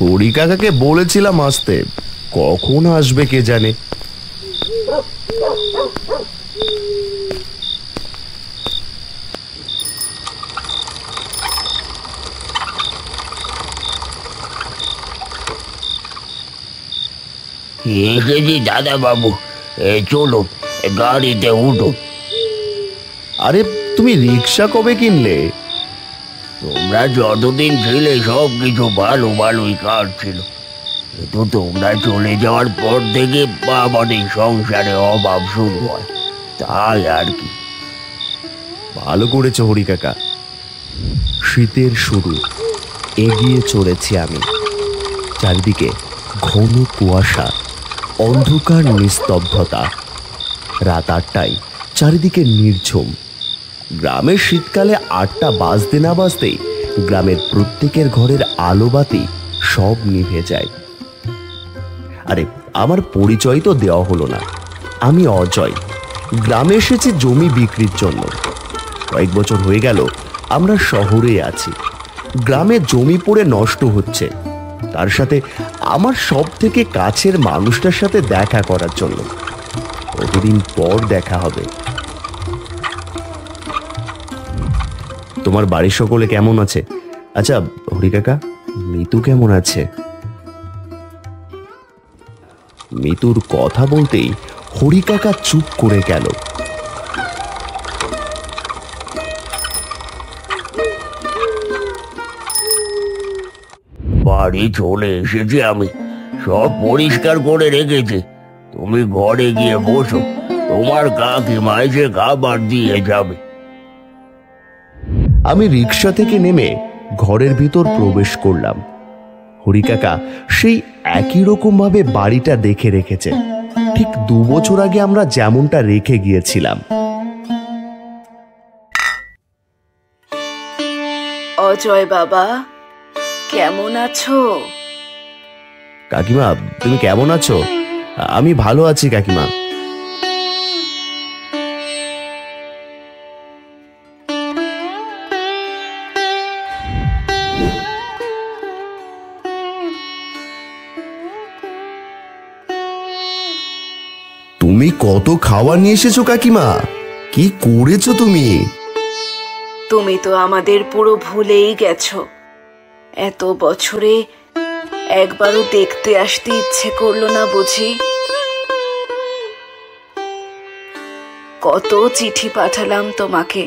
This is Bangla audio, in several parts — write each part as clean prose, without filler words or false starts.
হরি কাকাকে বলেছিলাম আসতে, কখন আসবে কে জানে। এসেছি দাদা বাবু, চলো গাড়িতে উঠো। আরে তুমি রিক্সা কবে কিনলে? তোমরা যতদিন ছিলে সব কিছু ভালো ভালোই কাটছিল, কিন্তু তোমরা চলে যাওয়ার পর থেকে আমাদের সংসারে অভাব শুরু হয়, তাই আর কি। ভালো করেছো হরি কাকা। শীতের শুরু, এগিয়ে চলেছি আমি। চারিদিকে ঘন কুয়াশা, অন্ধকার নিস্তব্ধতা। রাত 8টায় চারিদিকে নির্ঝুম। গ্রামের শীতকালে 8টা বাজতে না বাজতেই গ্রামের প্রত্যেকের ঘরের আলো বাতি সব নিভে যায়। আরে আমার পরিচয় তো দেওয়া হলো না। আমি অজয়, গ্রামে এসেছি জমি বিক্রির জন্য। কয়েক বছর হয়ে গেল আমরা শহরে আছি। গ্রামে জমি পড়ে নষ্ট হচ্ছে, তার সাথে আমার সব থেকে কাছের মানুষটার সাথে দেখা করার জন্য। কতদিন পর দেখা হবে। তোমার বাড়ির সকলে কেমন আছে? আচ্ছা হরি কাকা, মিতু কেমন আছে? মিতুর কথা বলতেই হরি কাকা চুপ করে গেল। বাড়ি চলে এসেছি আমি, সব পরিষ্কার করে রেখেছি। তুমি ঘরে গিয়ে বসো, তোমার কাকিমা এসে খাবার দিয়ে যাবে। আমি রিক্সা থেকে নেমে ঘরের ভিতর প্রবেশ করলাম। হরি কাকা সেই একই রকম ভাবে বাড়িটা দেখে রেখেছে, ঠিক 2 বছর আগে আমরা যেমনটা রেখে গিয়েছিলাম। অজয় বাবা, কেমন আছো? কাকিমা তুমি কেমন আছো? আমি ভালো আছি কাকিমা। তুমি কত খাবার নিয়ে এসেছো কাকিমা, কি করেছো তুমি? তুমি তো আমাদের পুরো ভুলেই গেছো। এত বছরে একবারও দেখতে আসতে ইচ্ছে করলো না বুঝি? কত চিঠি পাঠালাম তোমাকে,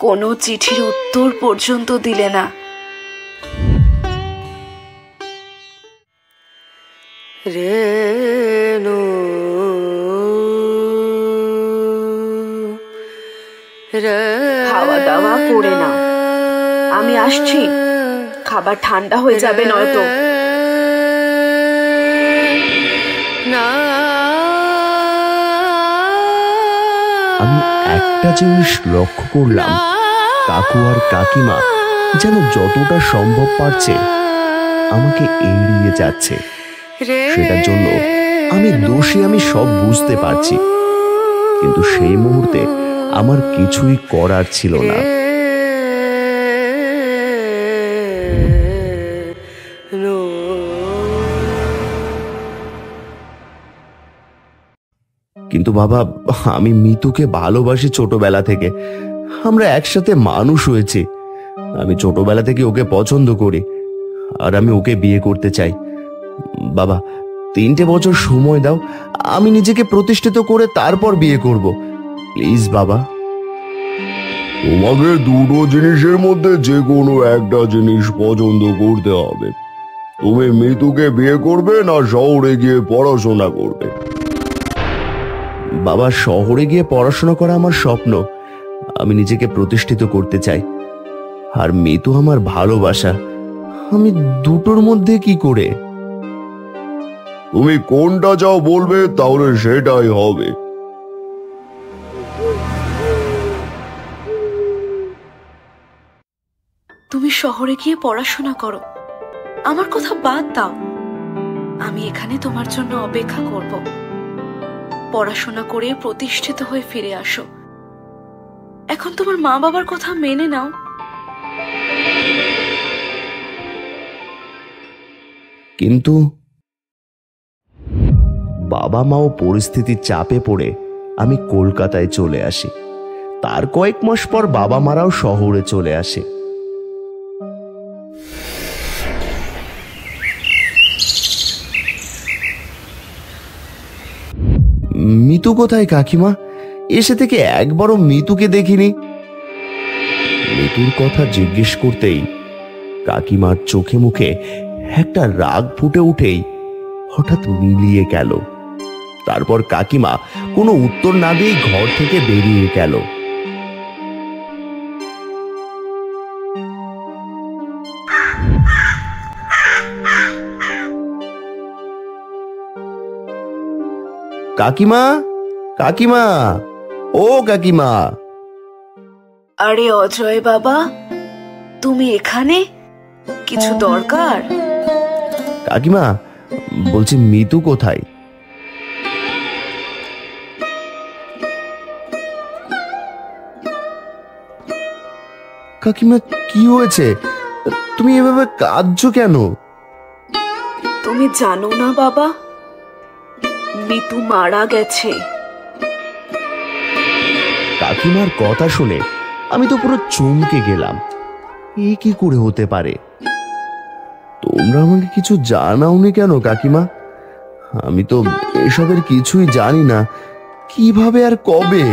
কোনো চিঠির উত্তর পর্যন্ত দিলে না। রেনু খাওয়া দাওয়া করে না, আমি আসছি। খাবার ঠান্ডা হয়ে যাবে নয়তো। আমি একটা জিনিস লক্ষ্য করলাম, কাকু আর কাকিমা যেন যতটা সম্ভব পারছে আমাকে এড়িয়ে যাচ্ছে। সেটার জন্য আমি দোষী, আমি সব বুঝতে পারছি, কিন্তু সেই মুহূর্তে আমার কিছুই করার ছিল না। কিন্তু বাবা, আমি মিতুকে ভালোবাসি ছোটবেলা থেকে। আমরা একসাথে মানুষ হয়েছি। আমি ছোটবেলা থেকে ওকে পছন্দ করি, আর আমি ওকে বিয়ে করতে চাই। বাবা 3টে বছর সময় দাও, আমি নিজেকে প্রতিষ্ঠিত করে তারপর বিয়ে করব। প্লিজ বাবা। তোমাকে দুটো জিনিসের মধ্যে যে কোনো একটা জিনিস পছন্দ করতে হবে। তুমি মিতুকে বিয়ে করবে না শহরে গিয়ে পড়াশোনা করবে? বাবা, শহরে গিয়ে পড়াশোনা করা আমার স্বপ্ন। আমি নিজেকে প্রতিষ্ঠিত করতে চাই, আর মিতু আমার ভালোবাসা। আমি দুটোর মধ্যে কি করে? তুমি কোনটা চাও বলবে, তাহলে সেটাই হবে। তুমি শহরে গিয়ে পড়াশোনা করো, আমার কথা বাদ দাও। আমি এখানে তোমার জন্য অপেক্ষা করব। পড়াশোনা করে প্রতিষ্ঠিত হয়ে ফিরে আসো। এখন তোমার মা বাবার কথা মেনে নাও। কিন্তু বাবা মাও পরিস্থিতির চাপে পড়ে আমি কলকাতায় চলে আসি। তার কয়েক মাস পর বাবা মারাও শহরে চলে আসে। মিতু কোথায় কাকিমা? এসে থেকে একবারও মিতুকে দেখিনি। মিতুর কথা জিজ্ঞেস করতেই কাকিমার চোখে মুখে একটা রাগ ফুটে উঠেই হঠাৎ মিলিয়ে গেল। তারপর কাকিমা কোনো উত্তর না দিয়ে ঘর থেকে বেরিয়ে গেল। কাকিমা, কাকিমা, ও কাকিমা। আরে অজয় বাবা, তুমি এখানে? কিছু দরকার? কাকিমা, বলছি মিতু কোথায়? কাকিমা, কি হয়েছে? তুমি এভাবে কাঁদছো কেন? তুমি জানো না বাবা, মিতু মারা গেছে। কাকিমার কথা শুনে আমি তো পুরো চমকে গেলাম। এ কি করে হতে পারে? তোমরা আমাকে কিছু জানাওনি কেন কাকিমা? আমি তো এসবের কিছুই জানি না। কিভাবে আর কবে?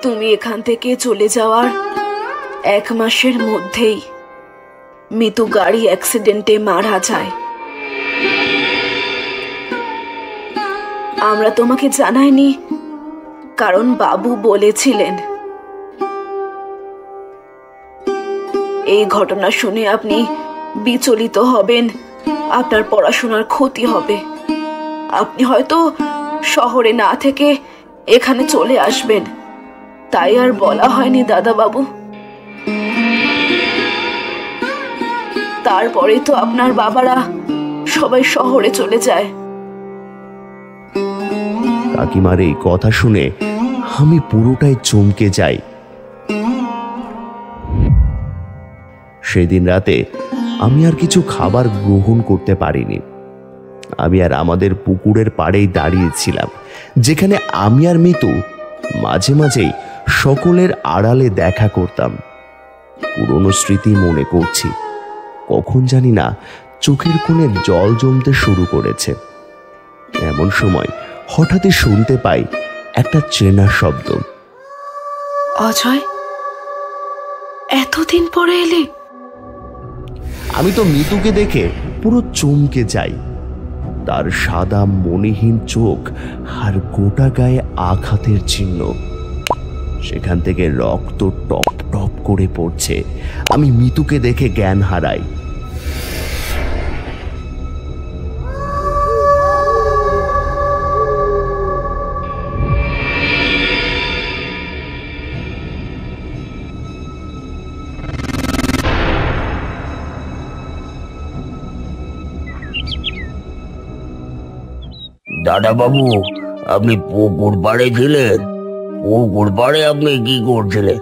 তুমি এখান থেকে চলে যাওয়ার 1 মাসের মধ্যেই মিতু গাড়ি অ্যাক্সিডেন্টে মারা যায়। আমরা তোমাকে জানাইনি, কারণ বাবু বলেছিলেন এই ঘটনা শুনে আপনি বিচলিত হবেন, আপনার পড়াশোনার ক্ষতি হবে, আপনি হয়তো শহরে না থেকে এখানে চলে আসবেন, তাই আর বলা হয়নি দাদা বাবু। তারপরে তো আপনার বাবারা সবাই শহরে চলে যায়। কাকিমার এই কথা শুনে আমি পুরোটাই চমকে যাই। সেদিন রাতে আমি আর কিছু খাবার গ্রহণ করতে পারিনি। আমি আর আমাদের পুকুরের পাড়েই দাঁড়িয়েছিলাম, যেখানে আমি আর মিতু মাঝে মাঝেই সকলের আড়ালে দেখা করতাম। পুরনো স্মৃতি মনে করছি, কখন জানি না চোখের কোণে জল জমতে শুরু করেছে। এমন সময় হঠাৎই শুনতে পাই একটা চেনা শব্দ। অজয়, এতদিন পরে এলে? আমি তো মিতুকে দেখে পুরো চমকে যাই। তার সাদা মণিহীন চোখ আর গোটা গায়ে আঘাতের চিহ্ন। সেখান থেকে রক্ত টপ টপ করে পড়ছে। আমি মিতুকে দেখে জ্ঞান হারাই। দাদা বাবু, আপনি পুকুর পাড়ে ছিলেন? পুকুর পাড়ে আপনি কি করছিলেন?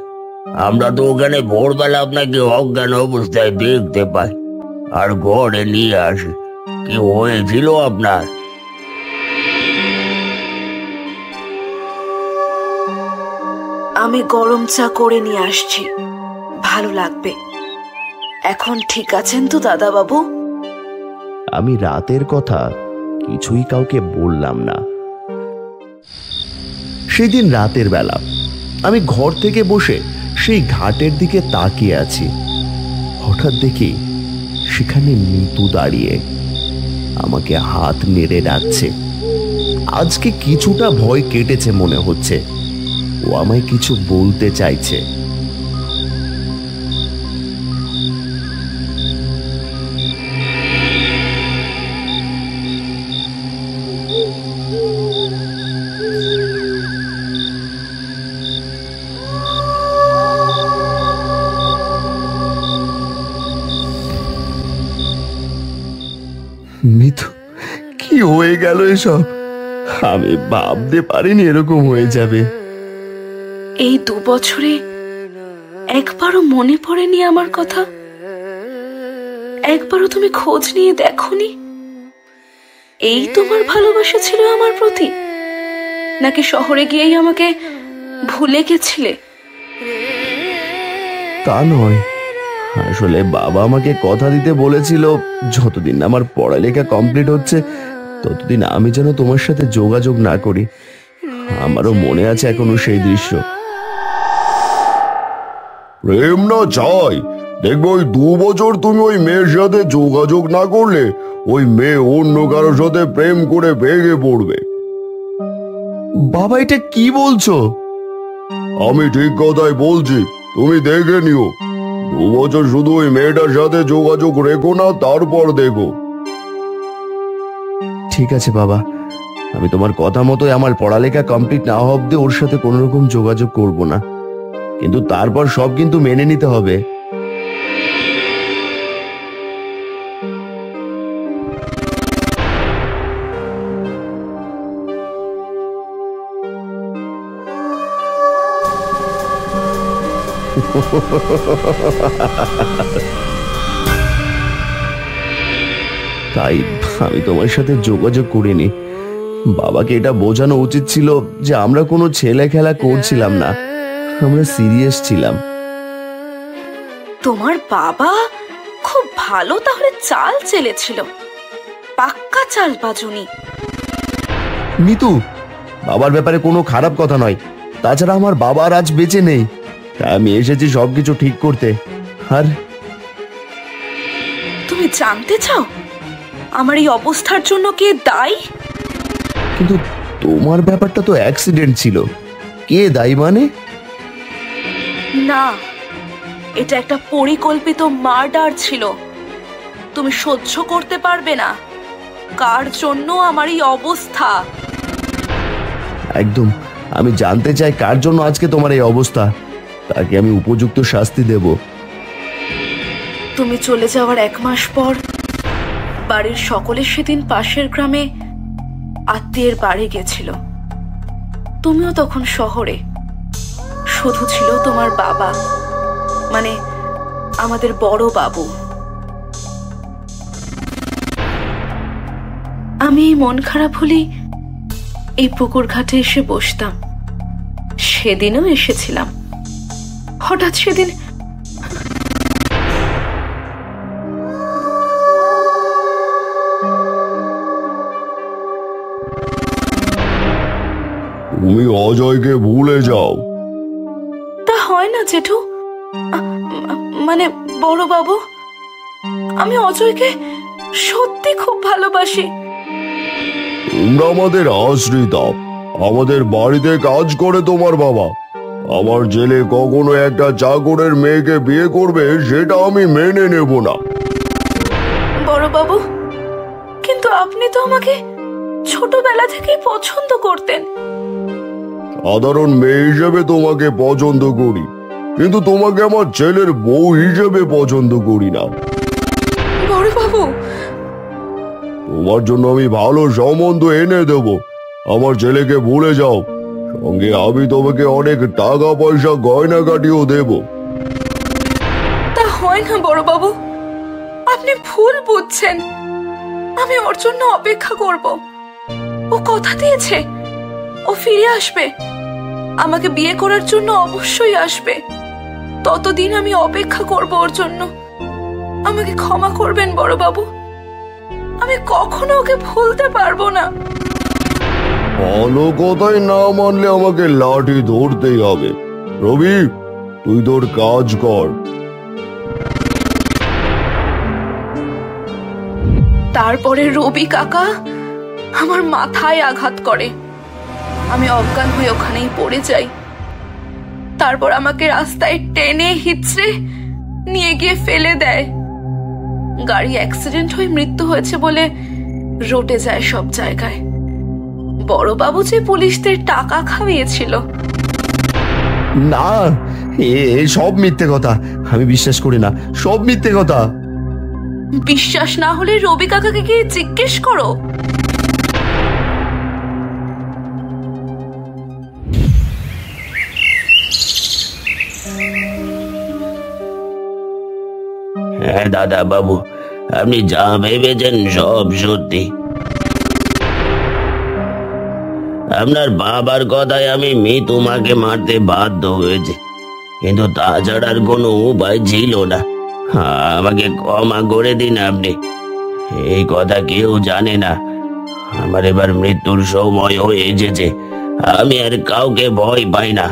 আমরা তো ওখানে ভোরবেলা আপনাকে অজ্ঞান অবস্থায় দেখতে পাই আর ঘরে নিয়ে আসি। কি হয়েছিল আপনার? আমি গরম চা করে নিয়ে আসছি, ভালো লাগবে। এখন ঠিক আছেন তো দাদা বাবু? আমি রাতের কথা কিছুই কাউকে বললাম না। সেদিন রাতের বেলা আমি ঘর থেকে বসে সেই ঘাটের দিকে তাকিয়ে আছি। হঠাৎ দেখি সেখানে মিতু দাঁড়িয়ে আমাকে হাত নেড়ে ডাকছে। আজকে কিছুটা ভয় কেটেছে মনে হচ্ছে। ও আমায় কিছু বলতে চাইছে। মিতু, কি হয়ে গেল এসব? আমি ভাবতে পারিনি এরকম হয়ে যাবে। এই 2 বছরে একবারও মনে পড়েনি আমার কথা? একবারও তুমি খোঁজ নিয়ে দেখোনি? এই তোমার ভালোবাসা ছিল আমার প্রতি, নাকি শহরে গিয়েই আমাকে ভুলে গেছিলে? তা নয়, আসলে বাবা আমাকে কথা দিতে বলেছিল যতদিন না আমার পড়ালেখা কমপ্লিট হচ্ছে ততদিন আমি যেন তোমার সাথে যোগাযোগ না করি। আমারও মনে আছে এখনো সেই দৃশ্য। প্রেম না চাই, দেখবো ওই 2 বছর তুমি ওই মেয়ের সাথে যোগাযোগ না করলে ওই মেয়ে অন্য কারোর সাথে প্রেম করে ভেঙে পড়বে। বাবা এটা কি বলছো? আমি ঠিক কথাই বলছি, তুমি দেখে নিও। 2 বছর শুধু ওই মেয়েটার সাথে যোগাযোগ রেখো না, তারপর দেখো। ঠিক আছে বাবা, আমি তোমার কথা মতোই আমার পড়ালেখা কমপ্লিট না হওয়া অব্দি ওর সাথে কোনো রকম যোগাযোগ করব না, কিন্তু তারপর সব কিন্তু মেনে নিতে হবে। তাই আমি তোমার সাথে যোগাযোগ করিনি। বাবাকে এটা বোঝানো উচিত ছিল যে আমরা কোনো ছেলে খেলা করছিলাম না, আমরা সিরিয়াস ছিলাম। তোমার বাবা খুব ভালো তাহলে চাল চেলেছিল, পাক্কা চাল বাজুনি। মিতু, বাবার ব্যাপারে কোনো খারাপ কথা নয়, তাছাড়া আমার বাবা আর আজ বেঁচে নেই, তাই আমি এসেছি সবকিছু ঠিক করতে। আর তুমি জানতে চাও আমার এই অবস্থার জন্য কে দায়ী? কিন্তু তোমার ব্যাপারটা তো অ্যাক্সিডেন্ট ছিল, কে দায়ী মানে? না, এটা একটা পরিকল্পিত মার্ডার ছিল। তুমি সহ্য করতে পারবে না কার জন্য আমার এই অবস্থা। একদম, আমি জানতে চাই কার জন্য আজকে তোমার এই অবস্থা, তাকে আমি উপযুক্ত শাস্তি দেব। তুমি চলে যাওয়ার 1 মাস পর বাড়ির সকলে সেদিন পাশের গ্রামে আত্মীয়ের বাড়ি গেছিল। তুমিও তখন শহরে, শুধু ছিল তোমার বাবা, মানে আমাদের বড় বাবু। আমি মন খারাপ হলেই এই পুকুর ঘাটে এসে বসতাম। সেদিনও এসেছিলাম। হঠাৎ সেদিন তুমি অজয়কে ভুলে যাও। তা হয় না জেঠু, মানে বড় বাবু, আমি অজয়কে সত্যি খুব ভালোবাসি। তোমরা আমাদের আশ্রিতা, আমাদের বাড়িতে কাজ করে তোমার বাবা। আমার ছেলে কখনো একটা চাকরের মেয়েকে বিয়ে করবে সেটা আমি মেনে নেব না। বড় বাবু, কিন্তু আপনি তো আমাকে ছোটবেলা থেকেই পছন্দ করতেন। সাধারণ মেয়ে হিসেবে তোমাকে পছন্দ করি, কিন্তু তোমাকে আমার ছেলের বউ হিসেবে পছন্দ করি না। বড় বাবু, তোমার জন্য আমি ভালো সম্বন্ধ এনে দেব, আমার ছেলেকে ভুলে যাও। সঙ্গে আমি তোমাকে অনেক টাকা পয়সা গয়নাগাটিও দেব। তা হয় না বড় বাবু, আপনি ভুল বুঝছেন। আমি ওর জন্য অপেক্ষা করব। ও কথা দিয়েছে ও ফিরে আসবে, আমাকে বিয়ে করার জন্য অবশ্যই আসবে। ততদিন আমি অপেক্ষা করব ওর জন্য। আমাকে ক্ষমা করবেন বড় বাবু, আমি কখনো ওকে ভুলতে পারবো না। ভালো কথাই না মানলে আমাকে লাঠি ধরতেই হবে। রবি, তুই তোর কাজ কর। তারপরে রবি কাকা আমার মাথায় আঘাত করে। আমি অজ্ঞান হয়ে ওখানেই পড়ে যাই। তারপর আমাকে রাস্তায় টেনে হিচড়ে নিয়ে গিয়ে ফেলে দেয়। গাড়ি অ্যাক্সিডেন্ট হয়ে মৃত্যু হয়েছে বলে রটে যায় সব জায়গায়। বড় বাবু যে পুলিশদের টাকা খাইয়েছিল। না, এ সব মিথ্যে কথা, আমি বিশ্বাস করি না, সব মিথ্যে কথা। বিশ্বাস না হলে রবি কাকাকে গিয়ে জিজ্ঞেস করো। হ্যাঁ দাদা বাবু, আপনি যা ভেবেছেন সব সত্যি। আপনার বাবার কথায় আমি মিতুমাকে মারতে বাধ্য হয়েছে, কিন্তু তাছাড়া আর কোনো উপায় ছিল না। আমাকে ক্ষমা করে দিন আপনি। এই কথা কেউ জানে না, আমার এবার মৃত্যুর সময় হয়ে এসেছে। আমি আর কাউকে ভয় পাই না।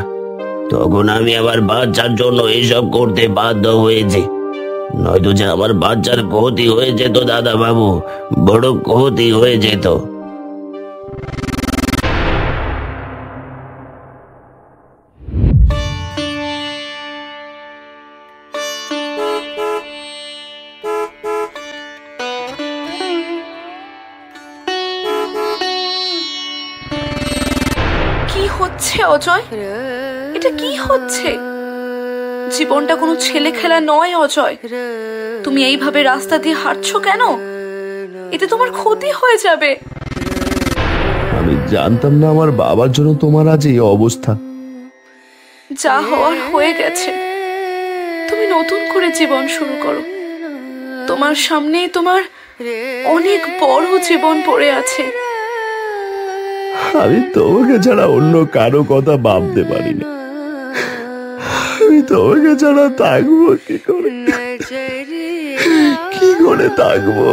তখন আমি আমার বাচ্চার জন্য এসব করতে বাধ্য হয়েছি, নয়তো যে আমার বাচ্চার ক্ষতি হয়ে যেত দাদা বাবু, বড় ক্ষতি হয়ে যেত। কি হচ্ছে অজয়? এটা কি হচ্ছে? জীবনটা কোনো ছেলে খেলা নয় অজয়। তুমি এইভাবে রাস্তা দিয়ে হাঁটছো কেন? এতে তোমার ক্ষতি হয়ে যাবে। আমি জানতাম না আমার বাবার জন্য তোমার আজ এই অবস্থা। যা হওয়ার হয়ে গেছে। তুমি নতুন করে জীবন শুরু করো। তোমার সামনে তোমার অনেক বড় জীবন পড়ে আছে। আমি তোমাকে ছাড়া অন্য কারো কথা ভাবতে পারি না। আমি তোমাকে ছাড়া থাকবো কি করে? কি করে থাকবো?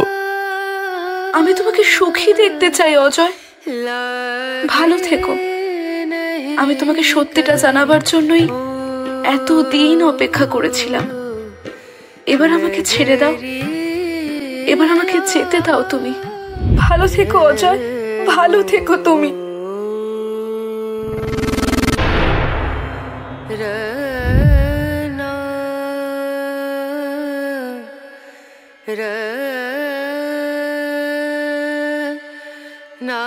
আমি তোমাকে সুখী দেখতে চাই অজয়। ভালো থেকো। আমি তোমাকে সত্যিটা জানাবার জন্যই এতদিন অপেক্ষা করেছিলাম। এবার আমাকে ছেড়ে দাও, এবার আমাকে যেতে দাও। তুমি ভালো থেকো অজয়, ভালো থেকো তুমি। না